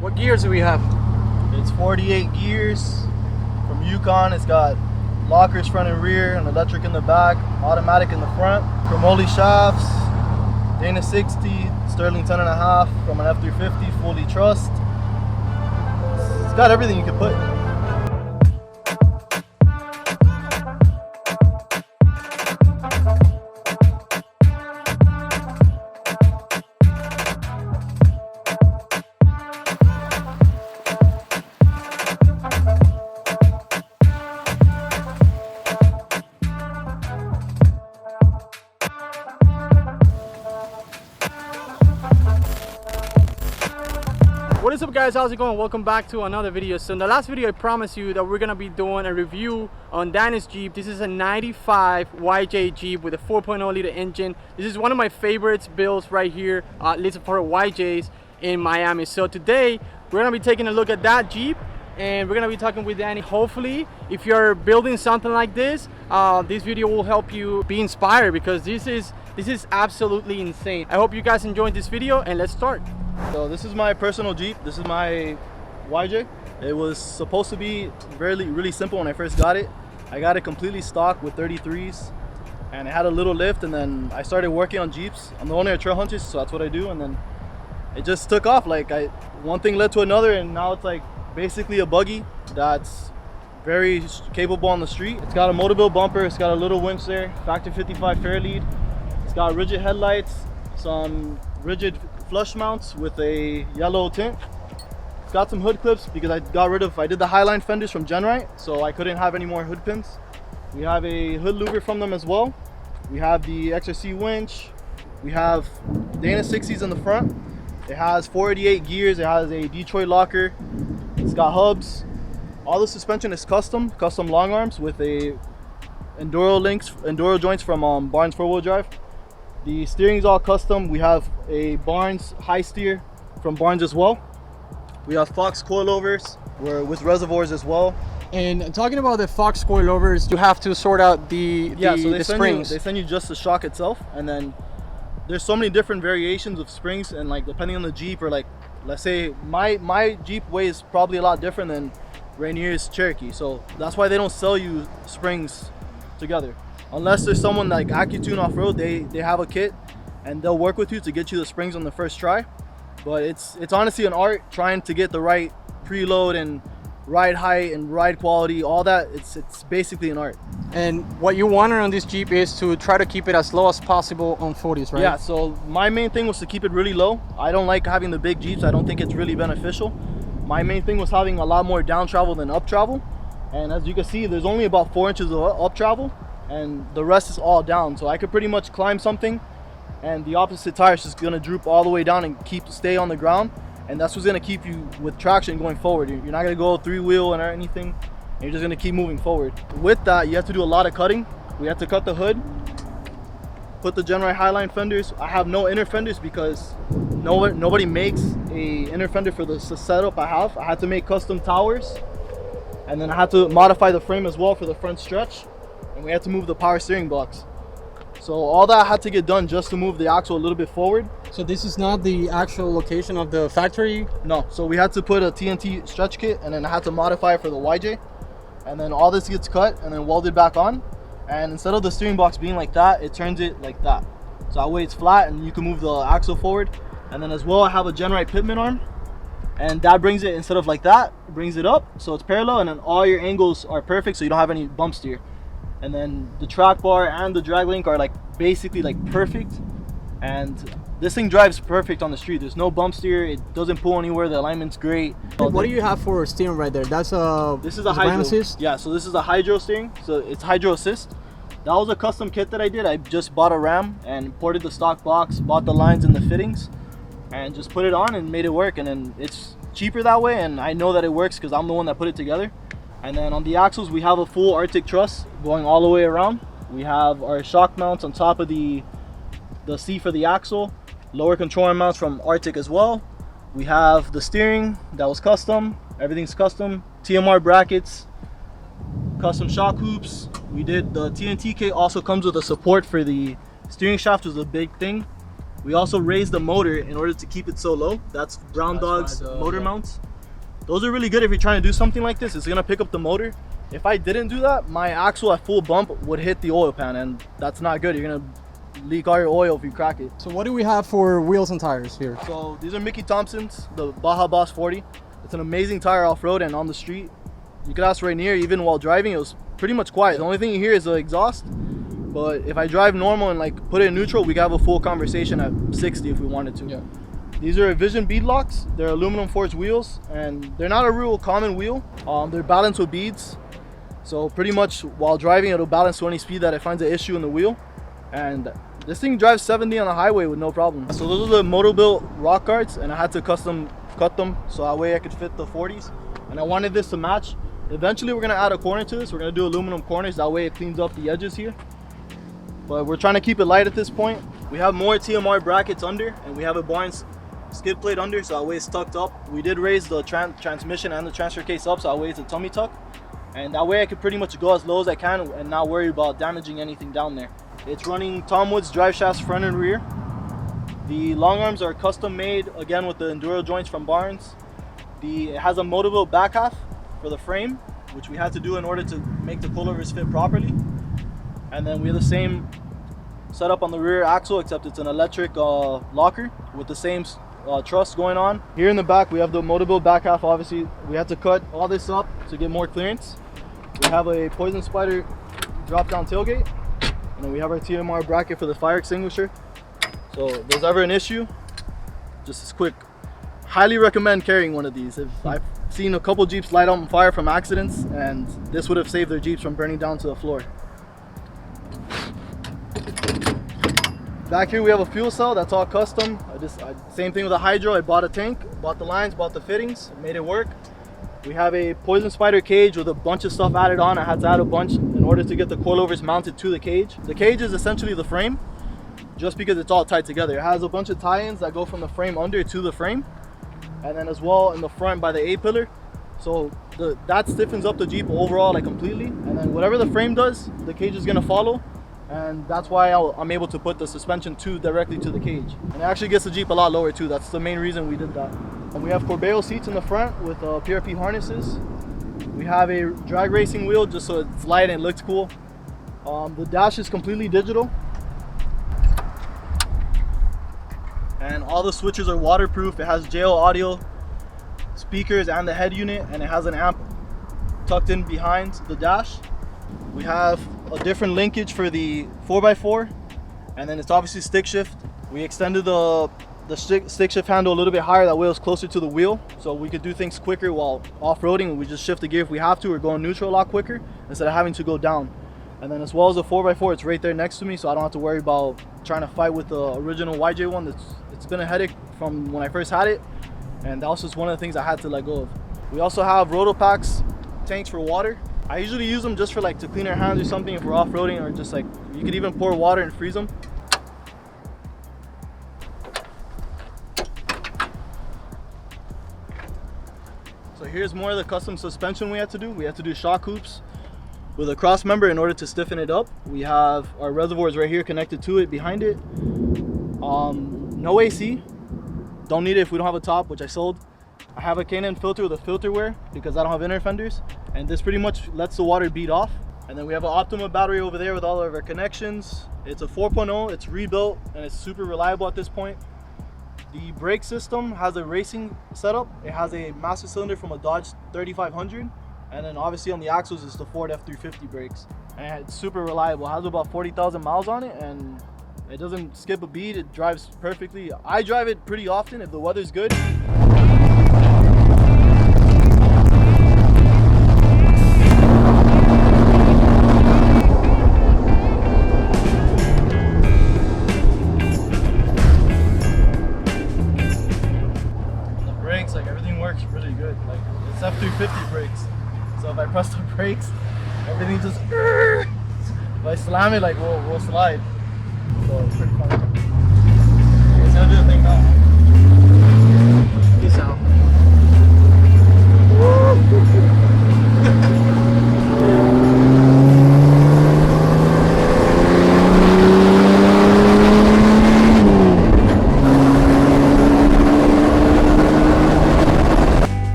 What gears do we have? It's 48 gears from Yukon. It's got lockers front and rear, and electric in the back, automatic in the front, chromoly shafts, Dana 60, Sterling 10.5 from an F350, fully trussed. It's got everything you could put. What is up, guys? How's it going? Welcome back to another video. So in the last video I promised you that we're gonna be doing a review on Danny's Jeep. This is a 95 YJ Jeep with a 4.0 liter engine. This is one of my favorites builds right here, at least for YJs in Miami. So today we're gonna be taking a look at that Jeep and we're gonna be talking with Danny. Hopefully, if you're building something like this video will help you be inspired, because this is absolutely insane. I hope you guys enjoyed this video, and let's start. So this is my personal Jeep. This is my YJ. It was supposed to be really simple when I first got it. I got it completely stock with 33s, and it had a little lift, and then I started working on Jeeps. I'm the owner of Trail Hunters, so that's what I do, and then it just took off. Like one thing led to another, and now it's like basically a buggy that's very capable on the street. It's got a Motorbill bumper, it's got a little winch there, factory 55 Fairlead. It's got rigid headlights, some rigid flush mounts with a yellow tint. It's got some hood clips because I did the Highline fenders from Genrite, so I couldn't have any more hood pins. We have a hood louver from them as well. We have the XRC winch. We have Dana 60s in the front. It has 488 gears. It has a Detroit locker. It's got hubs. All the suspension is custom long arms with a Enduro joints from Barnes 4-wheel drive. The steering is all custom. We have a Barnes high steer from Barnes as well. We have Fox coilovers with reservoirs as well. And talking about the Fox coilovers, you have to sort out the springs. They send you just the shock itself, and then there's so many different variations of springs, and like depending on the Jeep, or like let's say my Jeep weighs probably a lot different than Rainier's Cherokee, so that's why they don't sell you springs together. Unless there's someone like AccuTune Off-Road, they have a kit and they'll work with you to get you the springs on the first try. But it's honestly an art trying to get the right preload and ride height and ride quality, all that. It's basically an art. And what you wanted on this Jeep is to try to keep it as low as possible on 40s, right? Yeah, so my main thing was to keep it really low. I don't like having the big Jeeps. I don't think it's really beneficial. My main thing was having a lot more down travel than up travel. And as you can see, there's only about 4 inches of up travel, and the rest is all down. So I could pretty much climb something and the opposite tire is just gonna droop all the way down and stay on the ground, and that's what's gonna keep you with traction going forward. You're not gonna go 3-wheel or anything, and you're just gonna keep moving forward. With that, you have to do a lot of cutting. We have to cut the hood, put the Genrite Highline fenders. I have no inner fenders because nobody makes a inner fender for the setup I have. I had to make custom towers, and then I had to modify the frame as well for the front stretch, and we had to move the power steering blocks. So all that had to get done just to move the axle a little bit forward. So this is not the actual location of the factory? No, so we had to put a TNT stretch kit, and then I had to modify it for the YJ. And then all this gets cut and then welded back on. And instead of the steering box being like that, it turns it like that. So that way it's flat and you can move the axle forward. And then as well, I have a Genrite pitman arm. And that brings it, instead of like that, it brings it up so it's parallel, and then all your angles are perfect so you don't have any bump steer. And then the track bar and the drag link are like basically like perfect, and this thing drives perfect on the street. There's no bump steer, it doesn't pull anywhere, the alignment's great. What do you have for steering right there? This is a hydro assist? Yeah, so this is a hydro steering, so it's hydro assist. That was a custom kit that I did. I just bought a ram and imported the stock box, bought the lines and the fittings, and just put it on and made it work. And then it's cheaper that way, and I know that it works because I'm the one that put it together. And then on the axles, we have a full Arctic truss going all the way around. We have our shock mounts on top of the seat for the axle, lower control arm mounts from Arctic as well. We have the steering that was custom, everything's custom, TMR brackets, custom shock hoops. We did the TNT kit, also comes with a support for the steering shaft, was a big thing. We also raised the motor in order to keep it so low. That's Brown Dog's motor mounts. Those are really good if you're trying to do something like this. It's gonna pick up the motor. If I didn't do that, my axle at full bump would hit the oil pan, and that's not good. You're gonna leak all your oil if you crack it. So what do we have for wheels and tires here? So these are Mickey Thompson's, the Baja Boss 40. It's an amazing tire off-road and on the street. You could ask Rainier, even while driving, it was pretty much quiet. The only thing you hear is the exhaust. But if I drive normal and like put it in neutral, we could have a full conversation at 60 if we wanted to. Yeah. These are Vision bead locks. They're aluminum forged wheels, and they're not a real common wheel. They're balanced with beads. So pretty much while driving, it'll balance to any speed that it finds an issue in the wheel. And this thing drives 70 on the highway with no problem. So those are the Moto-Built rock guards, and I had to custom cut them so that way I could fit the 40s. And I wanted this to match. Eventually we're gonna add a corner to this. We're gonna do aluminum corners, that way it cleans up the edges here. But we're trying to keep it light at this point. We have more TMR brackets under, and we have a Barnes skid plate under, so that way it's tucked up. We did raise the transmission and the transfer case up, so that way it's a tummy tuck. And that way I could pretty much go as low as I can and not worry about damaging anything down there. It's running Tom Woods drive shafts front and rear. The long arms are custom made, again with the Enduro joints from Barnes. It has a Moto-Built back half for the frame, which we had to do in order to make the coilovers fit properly. And then we have the same setup on the rear axle, except it's an electric locker with the same truss going on. Here in the back we have the Moto-Built back half. Obviously we had to cut all this up to get more clearance. We have a Poison Spider drop down tailgate, and then we have our TMR bracket for the fire extinguisher. So if there's ever an issue, just as quick, highly recommend carrying one of these. I've seen a couple Jeeps light on fire from accidents, and this would have saved their Jeeps from burning down to the floor. Back here we have a fuel cell that's all custom. Same thing with the hydro. I bought a tank, bought the lines, bought the fittings, made it work. We have a Poison Spider cage with a bunch of stuff added on. I had to add a bunch in order to get the coilovers mounted to the cage. The cage is essentially the frame, just because it's all tied together. It has a bunch of tie-ins that go from the frame under to the frame, and then as well in the front by the A-pillar. So that stiffens up the Jeep overall like completely, and then whatever the frame does, the cage is gonna follow. And that's why I'm able to put the suspension directly to the cage. And it actually gets the Jeep a lot lower too. That's the main reason we did that. And we have Corbeo seats in the front with PRP harnesses. We have a drag racing wheel just so it's light and it looks cool. The dash is completely digital. And all the switches are waterproof. It has JL audio, speakers, and the head unit, and it has an amp tucked in behind the dash. We have a different linkage for the 4x4, and then it's obviously stick shift. We extended the stick shift handle a little bit higher, that way it was closer to the wheel, so we could do things quicker while off-roading. We just shift the gear if we have to, or go in neutral a lot quicker instead of having to go down. And then as well as the 4x4, it's right there next to me, so I don't have to worry about trying to fight with the original YJ one. It's been a headache from when I first had it, and that was just one of the things I had to let go of. We also have Rotopacks tanks for water. I usually use them just for like to clean our hands or something if we're off-roading, or just like you could even pour water and freeze them. So here's more of the custom suspension we had to do. We had to do shock hoops with a cross member in order to stiffen it up. We have our reservoirs right here connected to it behind it. No AC, don't need it if we don't have a top, which I sold. I have a K&N filter with a filter wear because I don't have inner fenders, and this pretty much lets the water bead off. And then we have an Optima battery over there with all of our connections. It's a 4.0, it's rebuilt, and it's super reliable at this point. The brake system has a racing setup. It has a master cylinder from a Dodge 3500, and then obviously on the axles is the Ford F350 brakes. And it's super reliable. It has about 40,000 miles on it, and it doesn't skip a beat. It drives perfectly. I drive it pretty often if the weather's good. Like everything works really good. Like it's F350 brakes, so if I press the brakes, everything just if I slam it, like we'll slide. So it's pretty fun. It's gonna do the thing now.